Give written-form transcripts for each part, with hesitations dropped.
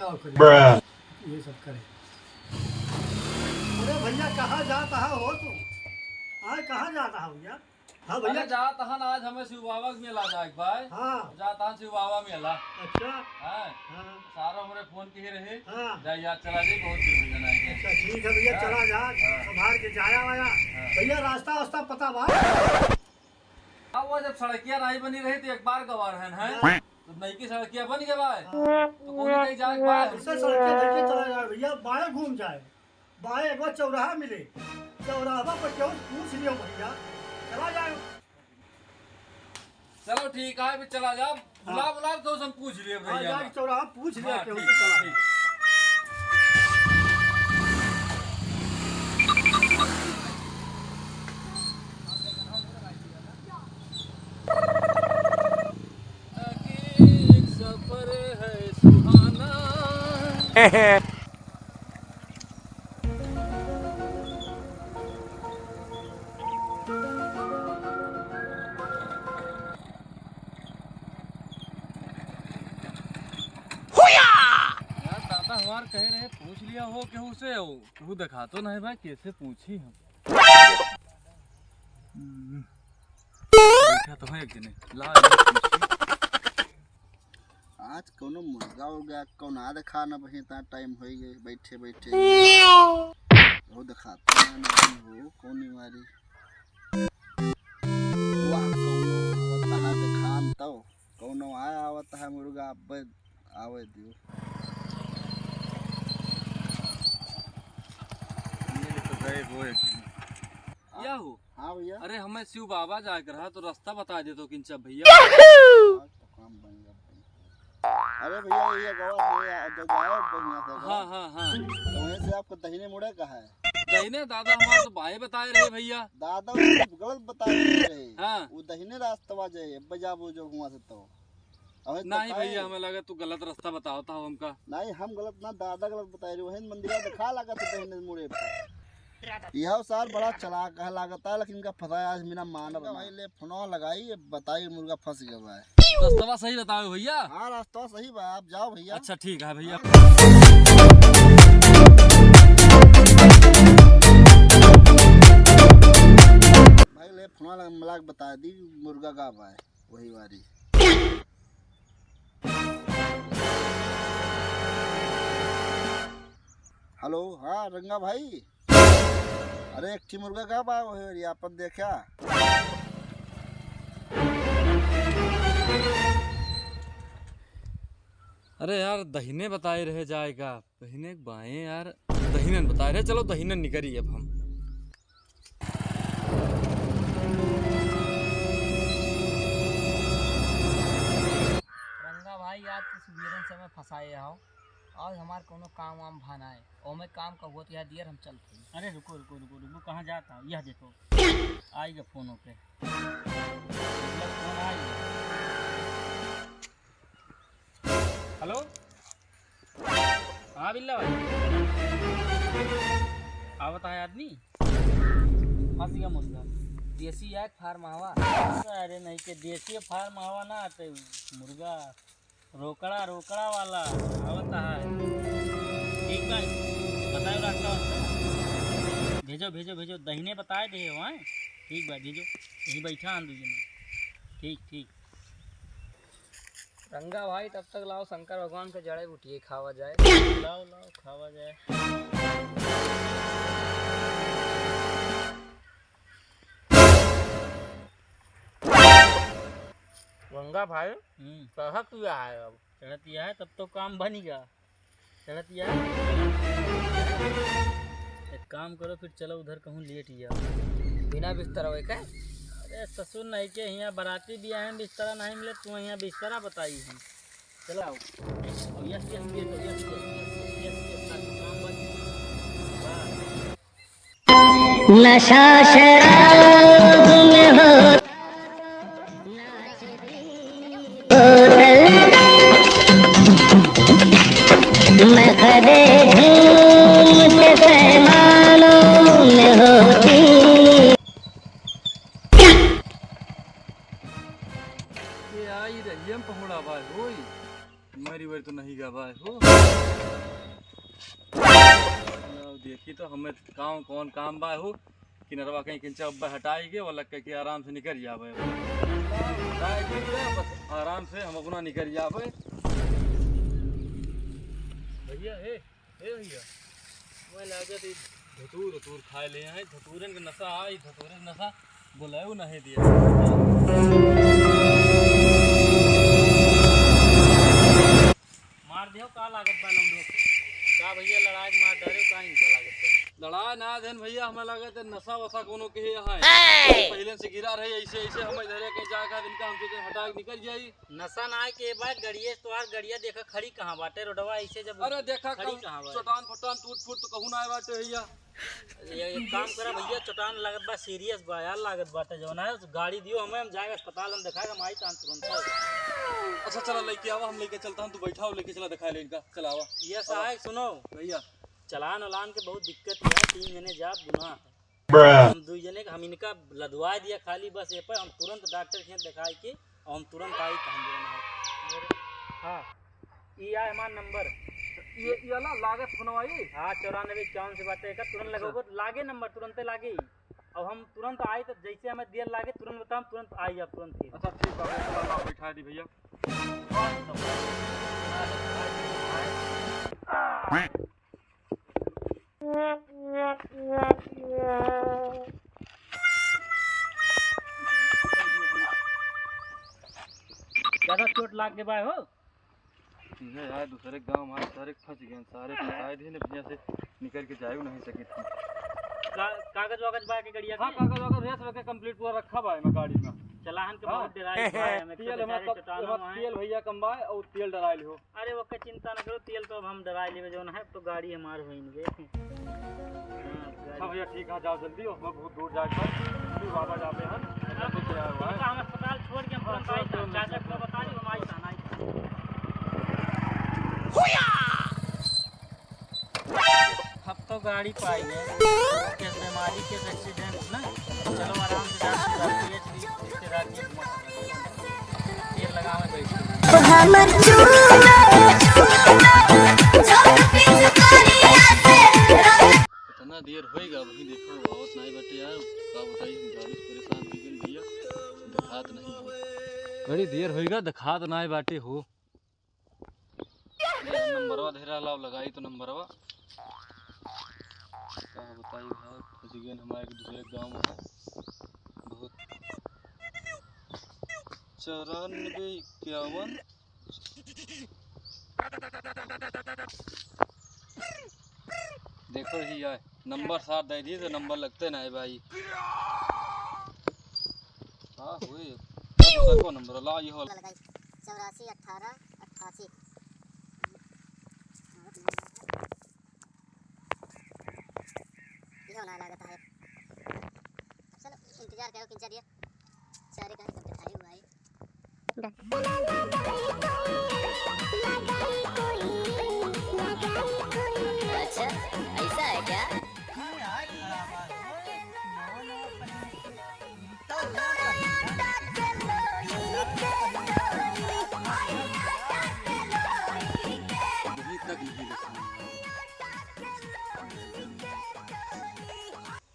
ये सब करे। अरे भैया कहाँ जाता है हो तुम? आज कहाँ जाता है भैया? हाँ भैया जाता हन आज हमें शिव बाबा के मेला जाए भाई। हाँ जाता हन शिव बाबा मेला। अच्छा हाँ हाँ सारा हमरे फोन किए रहे। हाँ जाए याद चला जाए बहुत दिन हो जाना है। अच्छा ठीक है भैया चला जा संभाल के जाया वाया। भैया रास्ता वास्ता पता बा? अब वो जब सड़कियां नहीं बनी रही तो एक बार गवा रहे हैं तो नई की सड़कियां बन गए भाई तो कौन कहीं जाए भाई। इससे सड़कें देखिए चला जाए भैया, बाएं घूम जाए, बाएं एक बार चौराहा मिले, चौराहा पर क्यों पूछ लियो भैया, चला जाए। चलो ठीक है भी चला जा। बुला बुला तो हम पूछ लिए हाँ भैया। जाके चौराहा पूछ लिया हाँ, क्यों ठीक, तो चला ठीक। जाए। एक सफर है सुहाना। यार दादा हमार कह रहे पूछ लिया हो केहू से हो केहू दिखा तो नहीं भाई कैसे पूछी हम। देखा तो है एक दिन ला आज कोनो मुर्गा उर्गा कौन आ देखा ना बही ता टाइम हो गए बैठे बैठे वो दिखाता ना हो कौन मारी वाह कोनो आवता है दिखान तो कोनो आया आवता है मुर्गा अब आवे दियो ये तो गए वो एक दिन क्या हो। हाँ भैया अरे हमें शिव बाबा जाकर रहा तो रास्ता बता दे तो किंचा भैया। तो काम बन गया। अरे भैया ये गवा ये जो जाओ बढ़िया से हाँ हाँ हाँ तो वहीं से आपको दहीने मुड़े का है दहीने दादा हमारे तो बाएं बताए रहे भैया। दादा उसको गलत बता रहे हाँ वो दहीने रास्ता जाए बजाबो जो हुआ से तो नहीं भैया हमें लगा तू गलत रास्ता बताओ था हमका। नहीं हम गलत ना दादा गलत बता रहे वही मंदिर दिखा लगा था दहीने मुड़े पे यह साल बड़ा चलाक है लागता है लेकिन इनका फंसाया आज मेरा मानव भाई ले फोन लगाई बताई मुर्गा फंस गया है। रास्ता सही बताओ भैया। हाँ रास्ता सही बा आप जाओ भैया। अच्छा ठीक है भैया। भाई ले फोन लगा बता दी मुर्गा का है वही वारी। हेलो हाँ रंगा भाई अरे एक ठी मुर्गा का बा वही अपन देखा अरे यार दहीने बताए रहे जाएगा दहीने बाएं यार दहीने बताए रहे चलो दहीने निकली अब हम। रंगा भाई आज तो सुबेरन से मैं फंसाए आओ और हमार कोनो काम वाम भाना है और मैं काम का हुआ तो यार दियर हम चलते हैं। अरे रुको रुको रुको रुको कहाँ जाता हूँ यह देखो आएगा फोनों पे फोन आएगा। हेलो हाँ बिल्ला भाई आवता है आदमी फंस गया मुर्गा देसी है फार्म हवा। अरे नहीं के देसी फार्म हवा ना आते मुर्गा रोकड़ा रोकड़ा वाला आवता है। ठीक है बताओ रास्ता वास्ता भेजो भेजो भेजो दहीने बताए दे वहाँ ठीक भाई भेजो यहीं बैठा आंदू जी में ठीक ठीक। रंगा भाई तब तक लाओ शंकर भगवान के जड़े बूटिए खावा जाए। लाओ लाओ खावा जाए। रंगा भाई कहा किया है अब चढ़तिया है तब तो काम बन गया चढ़तिया है। एक काम करो फिर चलो उधर कहूँ लेट ही बिना बिस्तर हुए क्या। अरे ससुर नहीं के यहाँ बाराती भी आए बिस्तरा नहीं मिले तू यहाँ बिस्तरा बताई हम चलो आओ yes yes yes yes yes yes yes काम बन नशा शराब में हो मैं खड़े झूमते पैमानों में होती। ये आई रही हम पहुड़ा भाई होई मेरी बेर तो नहीं गा भाई हो देखी तो हमें काम कौन काम बा हो कि नरवा कहीं किंचा उब्बा हटाई के वाला के आराम से निकल जावे बस आराम से हम अपना निकल जावे भैया हे भैया मैं लागत धतूर धतूर खाए ले हैं धतूरन के नशा आई धतूरन नशा बुलायो नहीं दिया मार दियो का लागत बा लौंडो का भैया लड़ाई मार डरे का इनका लागत बा लड़ा ना देन भैया हमें लागत है नशा वशा कोनो के है पहले से गिरा रहे ऐसे ऐसे हम इधर के जाकर इनका हम सोचे हटा के निकल जाई नशा ना है के बाद गड़िए तोहार गड़िया देखा खड़ी कहां बाटे रोडवा ऐसे जब अरे देखा खड़ी कहां बा चटान फटान टूट फूट तो कहू ना आए बाटे भैया ये एक काम करा भैया चटान लागत बा सीरियस बा यार लागत बाटे जौन है गाड़ी दियो हमें हम जाएगा अस्पताल हम दिखाएगा माई तान तुरंत अच्छा चला लेके आवा हम लेके चलता हूं तू बैठा हो लेके चला दिखा ले इनका चलावा ये सहायक सुनो भैया चलान उलान के बहुत दिक्कत है 3 जने जाब गुनाह हम 2 जने हम इनका लदवा दिया खाली बस ये पर हम तुरंत डॉक्टर के दिखाई के और हम तुरंत आई हम हाँ ये है हमारा नंबर ये वाला लागत सुनवाई हाँ 94 से बात है तुरंत लगोगे लागे नंबर तुरंत लागे अब हम तुरंत आए तो जैसे हमें देर लागे तुरंत बताओ तुरंत आई आप तुरंत ही अच्छा ठीक है चला बैठा दी भैया ज्यादा चोट लाग के बाय हो यार दूसरे गांव हमारे सारे फंस गए सारे फंसाए थे ना भैया से निकल के जाए नहीं सके थे कागज वागज बा के गड़िया हाँ कागज वागज रेस रखे कंप्लीट पूरा रखा बा मैं गाड़ी में चलाहन के बहुत डराई हमें तेल तेल भैया कमवाए और तेल डराइल हो अरे वो के चिंता न करो तेल तो अब हम डराई लेवे जोन है तो गाड़ी हमार होइनगे हाँ भैया ठीक है जाओ जल्दी हो हम बहुत दूर जाए पर फिर वापस जाते हैं हम अस्पताल छोड़ के हम तुरंत आई चाचा को बता दी हम आई थाना अब तो गाड़ी पाई है किस बीमारी के एक्सीडेंट ना चलो आराम से जाके तेल लगावे बैठ इतना देर होएगा वही देखो बहुत नहीं बटे यार का बताइए हम गाड़ी से परेशान हो गए भैया दिखात नहीं हो बड़ी देर होएगा दिखात ना बाटे हो नंबरवा धेरा लाव लगाई तो नंबरवा क्या बताइए भाई फंस गए हमारे दूसरे गांव में बहुत 94 देखो ही आए नंबर साथ दे दिए तो नंबर लगते ना है भाई हाँ हुए को नंबर ला ये हो 84 18 88 होना लागत है चलो इंतजार करो किंचा दिया सारे का दिखाई हुआ है अच्छा ऐसा है क्या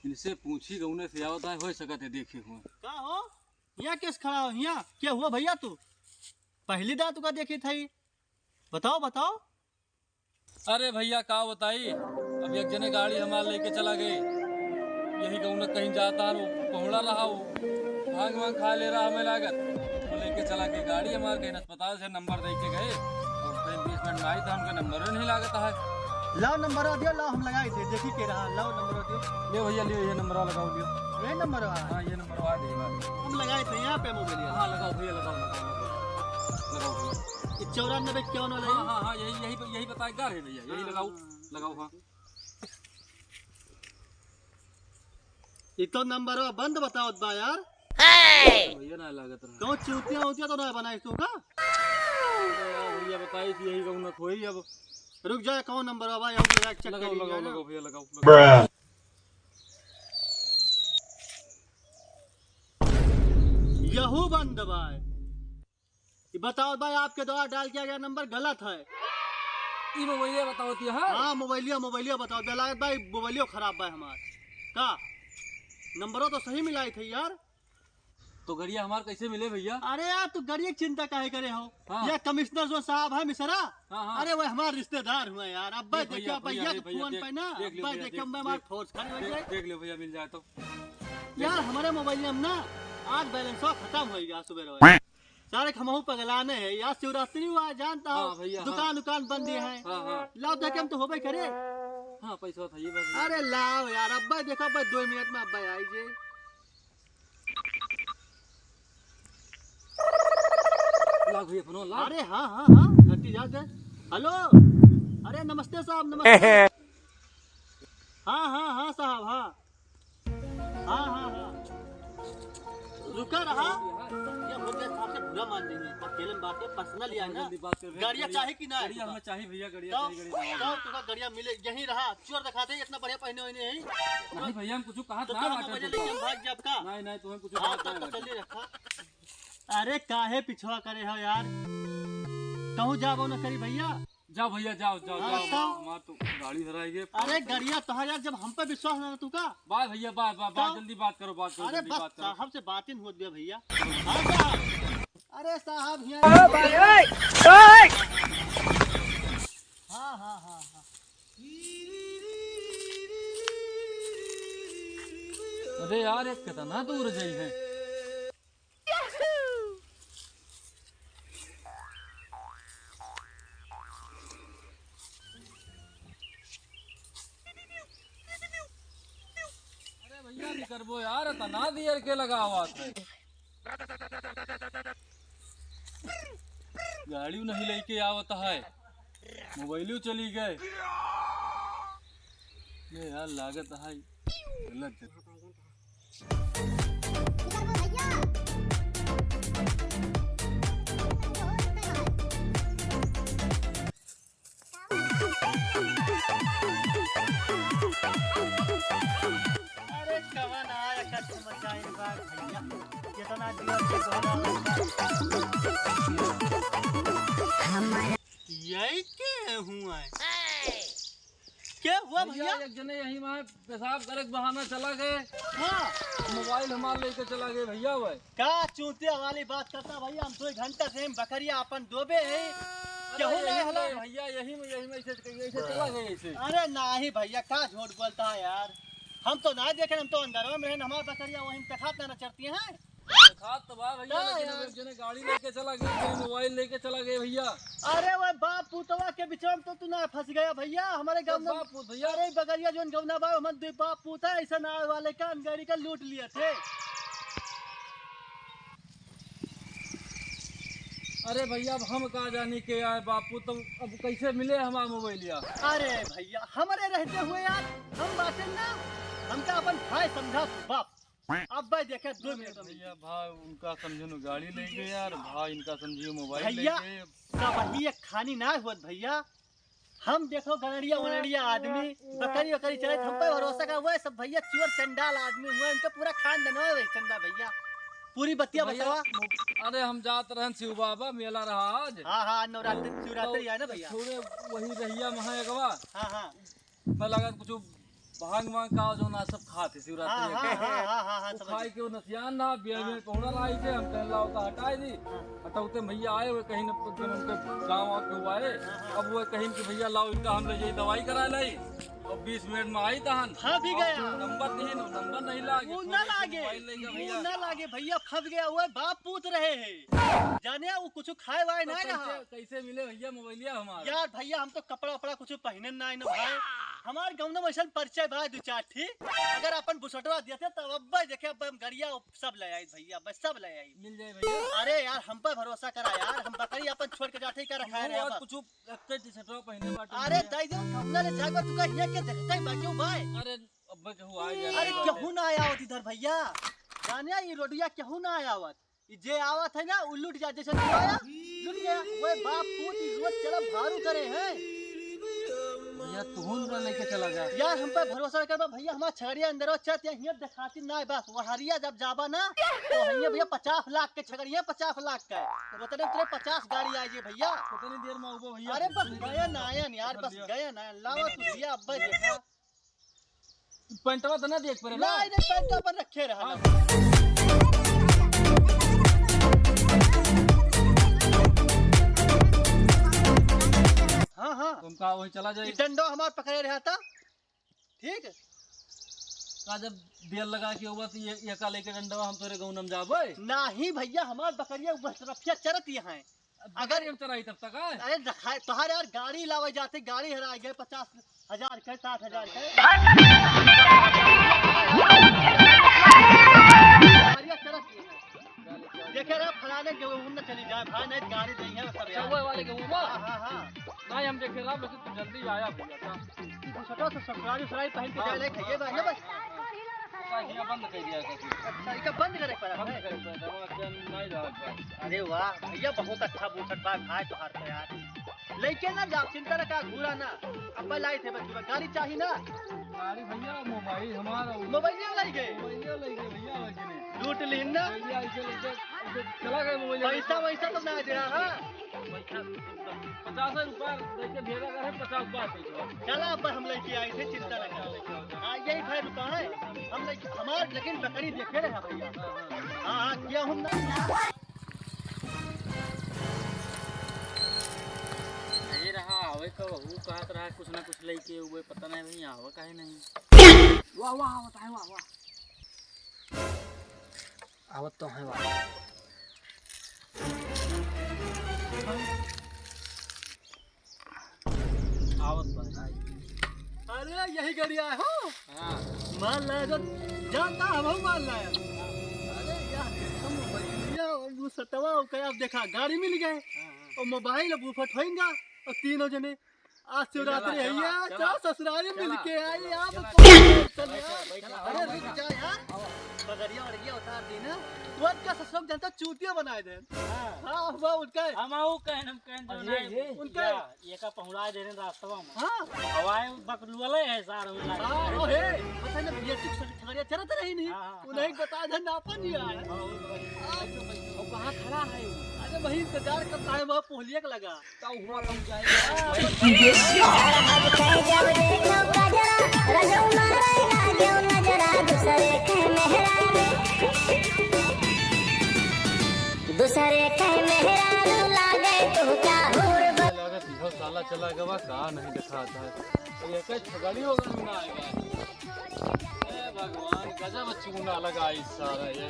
इनसे पूछी गौने से आवता है हो सकत है देखे हुए का हो यहाँ किस खड़ा हो यहाँ क्या हुआ भैया तू पहली दांत का देखी थी बताओ बताओ अरे भैया का बताई अब एक जने गाड़ी हमारे लेके चला गए यही गौने कहीं जाता है पहुड़ा रहा वो भांग वांग खा ले रहा हमें लागत वो लेके चला गई गाड़ी हमारे कहीं अस्पताल से नंबर दे के गए और कहीं 20 मिनट में आई तो हमका नंबर नहीं लागत है लाओ नंबर दियो लाओ हम लगाए थे देखी के रहा लाओ नंबर दियो ले भैया लियो ये नंबर लगाओ लियो ये नंबर हाँ ये नंबर आ देगा हम लगाए थे यहाँ पे मोबाइल हाँ लगाओ भैया लगाओ भैया 94 क्यों वाला हाँ हाँ हाँ यही बताएगा है भैया यही लगाओ लगाओ हाँ ये तो नंबर बंद बताओ बा यार भैया ना लागत रहा तो चूतिया तो ना बनाई तू का भैया बताई थी यही कहूँ ना कोई अब रुक जाए कौन नंबर बाबा यहाँ लगा चेक लगाओ कर लगाओ लगाओ भैया लगाओ यहू बंद बा बताओ भाई, आपके द्वारा डायल किया गया नंबर गलत है। ई मोबाइल बताओ ती है। हाँ मोबाइलिया बताओ दलाल भाई, मोबाइलियो खराब भाई हमार का नंबरों तो सही मिलाई थे यार। तो गड़िया हमार कैसे मिले भैया? अरे यार तू गड़िया चिंता काहे करे हो? हाँ। ये कमिश्नर जो साहब है मिश्रा, हाँ, हाँ। अरे वो हमारे रिश्तेदार हुए यार। अब भाई भैया, देखियो भैया भैया, फोन पे ना, देख लो भाई भैया, देखियो देख- मैं हमारे फोर्स खड़ी हो जाए देख लो भैया, मिल जाए तो। यार। हमारे मोबाइल में ना आज बैलेंस खत्म हो गया सुबह सारे खमहू पगलाने है यार। शिवरात्रि हुआ जानता हाँ हो, भैया, हाँ। दुकान बंद है। हाँ हाँ लाओ देखे हम तो होबे करे। हाँ, पैसा था ये बस। अरे लाओ यार, अब भाई देखो भाई 2 मिनट में अब भाई आइए। लाख भैया फोन लाख। अरे हाँ घटी जा दे। हेलो, अरे नमस्ते साहब, नमस्ते। हाँ साहब, हाँ रुका रहा। ये मुझे साहब से बुरा मान देंगे, अकेले में बात है, पर्सनल है ना। जल्दी बात कर भैया। गाड़ियाँ चाहे कि ना? गाड़ियाँ हमें चाहिए भैया, गाड़ियाँ तो चाहिए, गाड़ियाँ चाहिए। गाड़ियाँ मिले यहीं रहा। चोर दिखाते हैं, इतना बढ़िया पहने हुए नहीं। नहीं भैया, हम कुछ कहा तो था तुम बाटे मुझे तो। लेके भाग जा आपका। नहीं तुम्हें कुछ हाँ कहा तब था तो चलिए रखा। अरे काहे पिछवा करे हो यार? कहूँ जाबो न करी भैया। जाओ भैया, जाओ हाँ, तो? हमार तो गाड़ी धराएंगे। अरे गाड़िया तो यार, जब हम पे विश्वास ना तू का। बात भैया, बात तो? जल्दी बात करो अरे जल्दी बस बात करो। साहब से बात ही नहीं होती है भैया। हाँ साहब, अरे साहब यहाँ। हाँ। अरे यार एक कितना दूर जाई है। अरे भैया निकरबो यार, तना दियर के लगा हुआ था। गाड़ी नहीं लेके आवत है, मोबाइल चली गए। ये यार लागत है गलत। अरे कवन आया कस्टमर का एक बार भैया, कितना दिया के दोहरा। यही के हुआ है? क्या हुआ भैया? एक जने यही वहाँ पेशाब करे के बहाना चला गए। हाँ मोबाइल हमारे लेके चला गए भैया। वह का चूतिया वाली बात करता भैया। हम 2 घंटा से हम बकरिया अपन डोबे है। केहू नहीं हला भैया, यही में ऐसे चला गए ऐसे। अरे नहीं भैया, का झूठ बोलता है यार। हम तो ना देखे, हम तो अंदर में रहे। हमारा बकरिया वहीं पे खात ना चढ़ती हैं। खात तो बा भैया, क्या लेकिन यार? अब एक जने गाड़ी लेके चला गए, कोई मोबाइल लेके चला गए भैया। अरे वो बाप पुतवा के बीच में तो तू ना फंस गया भैया। हमारे गाँव में बाप पुत भैया। अरे बगरिया जो गवना बा हम 2 बाप पुता ऐसा ना वाले का गाड़ी का लूट लिए थे। अरे भैया, अब हम कहा जाने के आए बापू, तो अब कैसे मिले हमारा मोबाइल यार? अरे भैया, हमारे रहते हुए यार हम बातें ना, हमका अपन भाई समझा तू बाप। अब भाई देखे 2 मिनट में भैया भाई उनका समझो न गाड़ी ले गए यार, भाई इनका समझियो मोबाइल ले भैया गए। सब ये खानी ना हुत भैया। हम देखो गनड़िया आदमी बकरी चले, हम पे भरोसा का हुआ है सब भैया। चोर चंडाल आदमी हुआ, इनका पूरा खानदान है चंदा भैया। पूरी बत्तियां भैया, बतावा। अरे हम जात रहे शिव बाबा, मेला रहा आज। हाँ नवरात्रि शिवरात्रि है ना भैया। थोड़े वही रहिया वहाँ एकवा। हाँ मैं लगा कुछ भांग वांग का जो ना सब खाते शिवरात्रि के। हाँ वो खाई के वो नसियान ना बिया में पहुंचा लाई थे। हम कहला होता हटाए दी, हटाउते भैया आए हुए कहीं न उनके गाँव के हुआ है। अब वो कहीं कि भैया लाओ इनका हम ले जाइए दवाई करा लाई। और 20 मिनट में आई तहन हाँ भी गया। नंबर नहीं लागे। वो ना लागे, मोबाइल लेके वो भैया। ना लागे भैया, फंस गया हुआ है। बाप पूछ रहे हैं जाने वो कुछ खाए वाए तो ना रहा। कैसे मिले भैया मोबाइलिया हमारा? यार भैया हम तो कपड़ा वपड़ा कुछ पहने ना ना भाई। हमारे गाँव में वैसा परिचय भाई 2-4 थी। अगर अपन बुसटवा दिया थे तब अब देखे अब हम गड़िया सब ले आई भैया, बस सब ले आई। मिल जाए भैया। अरे यार हम पर भरोसा करा यार, हम बकरी अपन छोड़ के जाते क्या रखा है। कुछ लगते टी-शर्टवा पहने बाटे। अरे दाई दो कमना ले जाकर तू का ये के देखता ही बाकी भाई। अरे अब केहू आ गया। अरे क्यों ना आया आवत इधर भैया? जाने ये रोडिया क्यों ना आया आवत? जे आवत है ना उल्लूट जा, जैसे तू आया लुट गया। वो बाप पूत रोज चला भारू करे हैं। भैया तू लेके चला जा। यार हम पे भरोसा कर भैया, हमारा छगड़िया अंदर चत यहाँ दिखाती ना बस वहरिया जब जाबा ना तो भैया भैया 50 लाख के छगड़िया 50 लाख का तो बता तेरे 50 गाड़ी आई है भैया। कितनी देर में उबो भैया? अरे बस गया नायन यार, बस गया ना लावा तू भैया अब देखा पेंटवा तो ना देख पड़े ना। नहीं पेंटा पर रखे रहा हाँ हाँ तुम कहा वही चला जाए। डंडो हमारे पकड़े रहा था ठीक है। का जब देर लगा के हुआ तो ये का लेके डंडवा हम तोरे गाँव नम जाबे नहीं भैया हमार बकरिया रफिया चरत यहाँ है। अगर हम चराई तब तक है। अरे तुम्हारे यार गाड़ी लावे जाते गाड़ी हरा गए 50,000 के 60,000 के देखे रहा फलाने के न चली जाए भाई नहीं गाड़ी नहीं है सब यार वाले गाँव में। हाँ हाँ नहीं हम देखे रहा लेकिन तू जल्दी आया भैया था। छोटा सा ससुराली ससुराली पहन के जाए खाइए भाई बस। ये बंद कर दिया अच्छा इसका बंद करे पड़ा नहीं रहा। अरे वाह भैया बहुत अच्छा बूसट बात भाई तुहार पे यार लेके ना जा चिंता रखा घूरा ना अब लाई थे बच्ची गाड़ी चाहिए ना। गाड़ी भैया मोबाइल हमारा मोबाइल लाई गए भैया लूट ली ना भैया ऐसे लेके चला गए मोबाइल। पैसा वैसा तो ना दे रहा है 50 रुपया लेके भेजा करे 50 बात चला अब हम लेके आए थे चिंता लगा हाँ यही था दुकान है हम हमारे लेकिन बकरी देखे रहे भैया। हाँ हाँ किया हूँ ना ये रहा आवे को वो कहत रहा कुछ ना कुछ लेके हुए पता नहीं भई आवे काहे नहीं। वाह वाह बताए वाह वाह आवत तो है वाह। आवत भाई अरे यही गाड़ी आया हो। हां मान लाया जो जानता हम मान लाया। अरे यार हम भैया और वो सतवा का आप देखा गाड़ी मिल गए और मोबाइल बुफट होएगा और तीनों जने आज शिवरात्रि है यार चल ससुराली मिल के आए आप। अरे रुक जा यार बगरिया और ये उतार दी ना वो का ससुर जनता चूतिया बनाए दे। हां वो उनका हम आऊ कहन जो नहीं उनका ये का पहुंचा देने रास्ता में। हां हवाए बकलुले है सार हो लगा। हां हे पता नहीं ये ठगड़िया चलत रही नहीं उन्हें बता दे नापन दिया है। और कहां खड़ा है वो? अरे वही इंतजार करता है वह पोलिया का लगा तो हुआ हम जाएगा दूसरे के मेहरारू लागे तू क्या लागत इहो साला चला गवा का नहीं दिखाता है ये कई ठगड़ी हो गई ना आएगा। ए भगवान गजब चूना लगा इस सारा ये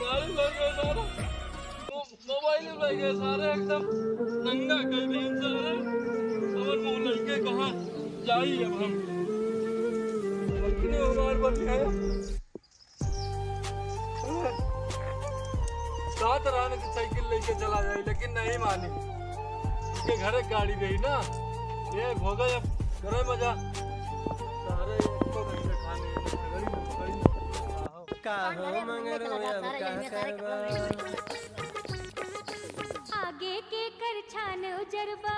गाड़ी लगे सारा मोबाइल लगे सारे एकदम नंगा कर दिए सारे और वो लड़के कहाँ जाई अब हम कितने बार बन गए साथ रहने की साइकिल लेके चला जाए लेकिन नहीं मानी उसके घर एक गाड़ी गई ना ये भोगा जब करे मजा सारे इसको नहीं खाने का हो मंगरो अब का करबा आगे के कर छान उजरबा।